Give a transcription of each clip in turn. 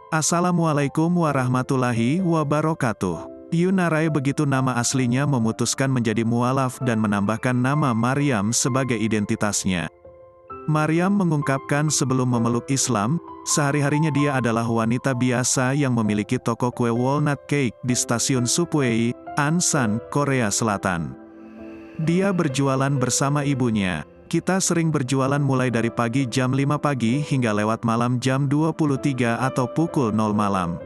Assalamualaikum warahmatullahi wabarakatuh. Yunarai begitu nama aslinya memutuskan menjadi mualaf dan menambahkan nama Maryam sebagai identitasnya. Maryam mengungkapkan sebelum memeluk Islam, sehari-harinya dia adalah wanita biasa yang memiliki toko kue walnut cake di stasiun subway, Ansan, Korea Selatan. Dia berjualan bersama ibunya. Kita sering berjualan mulai dari pagi jam 5 pagi hingga lewat malam jam 23 atau pukul 0 malam.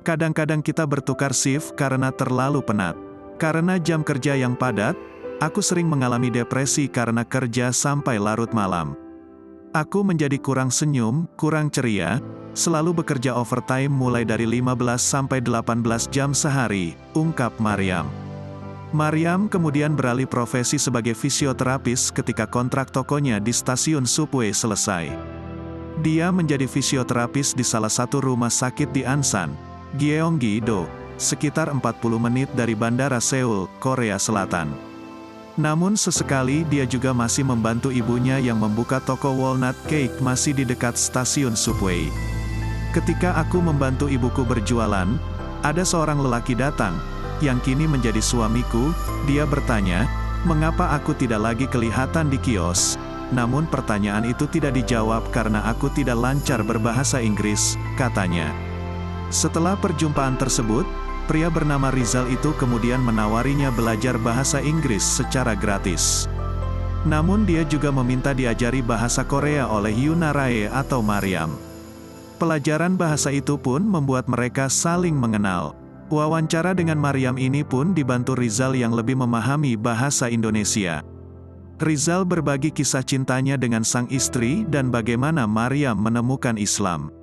Kadang-kadang kita bertukar shift karena terlalu penat. Karena jam kerja yang padat, aku sering mengalami depresi karena kerja sampai larut malam. Aku menjadi kurang senyum, kurang ceria, selalu bekerja overtime mulai dari 15 sampai 18 jam sehari, ungkap Maryam. Maryam kemudian beralih profesi sebagai fisioterapis ketika kontrak tokonya di stasiun subway selesai. Dia menjadi fisioterapis di salah satu rumah sakit di Ansan, Gyeonggi-do, sekitar 40 menit dari Bandara Seoul, Korea Selatan. Namun sesekali dia juga masih membantu ibunya yang membuka toko walnut cake masih di dekat stasiun subway. Ketika aku membantu ibuku berjualan, ada seorang lelaki datang, yang kini menjadi suamiku. Dia bertanya, mengapa aku tidak lagi kelihatan di kios? Namun pertanyaan itu tidak dijawab karena aku tidak lancar berbahasa Inggris, katanya. Setelah perjumpaan tersebut, pria bernama Rizal itu kemudian menawarinya belajar bahasa Inggris secara gratis. Namun dia juga meminta diajari bahasa Korea oleh Yunarai atau Maryam. Pelajaran bahasa itu pun membuat mereka saling mengenal. Wawancara dengan Maryam ini pun dibantu Rizal yang lebih memahami bahasa Indonesia. Rizal berbagi kisah cintanya dengan sang istri dan bagaimana Maryam menemukan Islam.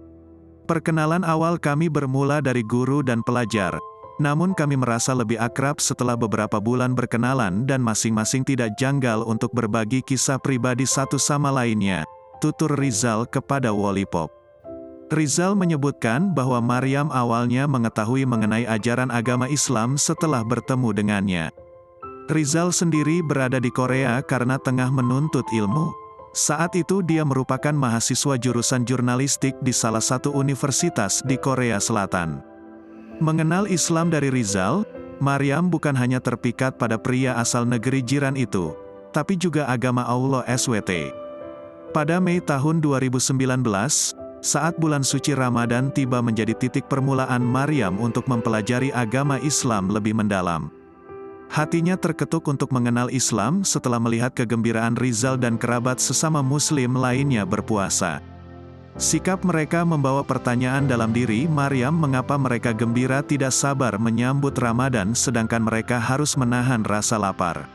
Perkenalan awal kami bermula dari guru dan pelajar, namun kami merasa lebih akrab setelah beberapa bulan berkenalan dan masing-masing tidak janggal untuk berbagi kisah pribadi satu sama lainnya, tutur Rizal kepada Wallipop. Rizal menyebutkan bahwa Maryam awalnya mengetahui mengenai ajaran agama Islam setelah bertemu dengannya. Rizal sendiri berada di Korea karena tengah menuntut ilmu. Saat itu dia merupakan mahasiswa jurusan jurnalistik di salah satu universitas di Korea Selatan. Mengenal Islam dari Rizal, Maryam bukan hanya terpikat pada pria asal negeri jiran itu, tapi juga agama Allah SWT. Pada Mei tahun 2019, saat bulan suci Ramadan tiba menjadi titik permulaan Maryam untuk mempelajari agama Islam lebih mendalam. Hatinya terketuk untuk mengenal Islam setelah melihat kegembiraan Rizal dan kerabat sesama Muslim lainnya berpuasa. Sikap mereka membawa pertanyaan dalam diri Maryam mengapa mereka gembira tidak sabar menyambut Ramadan sedangkan mereka harus menahan rasa lapar.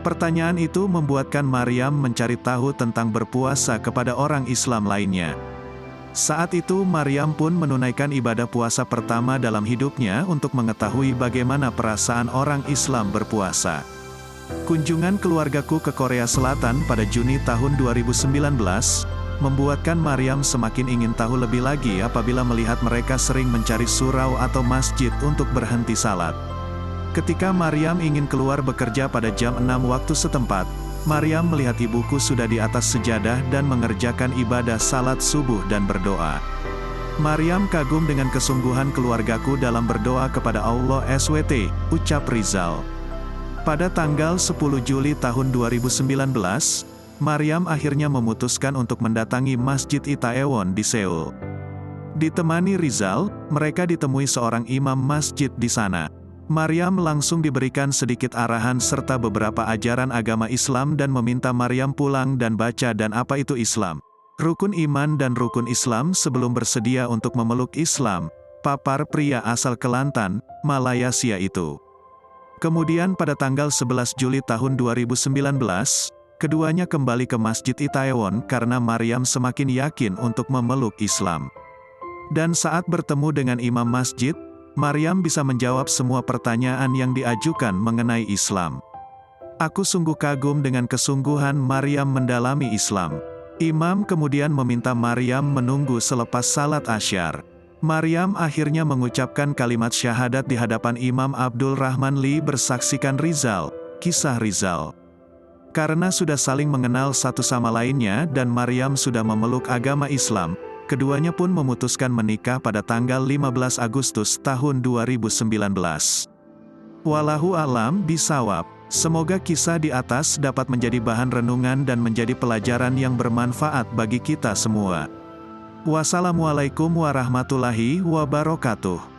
Pertanyaan itu membuatkan Maryam mencari tahu tentang berpuasa kepada orang Islam lainnya. Saat itu Maryam pun menunaikan ibadah puasa pertama dalam hidupnya untuk mengetahui bagaimana perasaan orang Islam berpuasa. Kunjungan keluargaku ke Korea Selatan pada Juni tahun 2019, membuatkan Maryam semakin ingin tahu lebih lagi apabila melihat mereka sering mencari surau atau masjid untuk berhenti salat. Ketika Maryam ingin keluar bekerja pada jam 6 waktu setempat, Maryam melihat ibuku sudah di atas sejadah dan mengerjakan ibadah salat subuh dan berdoa. Maryam kagum dengan kesungguhan keluargaku dalam berdoa kepada Allah SWT, ucap Rizal. Pada tanggal 10 Juli tahun 2019, Maryam akhirnya memutuskan untuk mendatangi Masjid Itaewon di Seoul. Ditemani Rizal, mereka ditemui seorang imam masjid di sana. Maryam langsung diberikan sedikit arahan serta beberapa ajaran agama Islam dan meminta Maryam pulang dan baca dan apa itu Islam, rukun iman dan rukun Islam sebelum bersedia untuk memeluk Islam, papar pria asal Kelantan, Malaysia itu. Kemudian pada tanggal 11 Juli tahun 2019, keduanya kembali ke Masjid Itaewon karena Maryam semakin yakin untuk memeluk Islam. Dan saat bertemu dengan imam masjid, Maryam bisa menjawab semua pertanyaan yang diajukan mengenai Islam. Aku sungguh kagum dengan kesungguhan Maryam mendalami Islam. Imam kemudian meminta Maryam menunggu selepas salat Asyar. Maryam akhirnya mengucapkan kalimat syahadat di hadapan Imam Abdul Rahman Lee bersaksikan Rizal, kisah Rizal. Karena sudah saling mengenal satu sama lainnya dan Maryam sudah memeluk agama Islam, Keduanya pun memutuskan menikah pada tanggal 15 Agustus tahun 2019. Wallahu a'lam bishawab. Semoga kisah di atas dapat menjadi bahan renungan dan menjadi pelajaran yang bermanfaat bagi kita semua. Wassalamualaikum warahmatullahi wabarakatuh.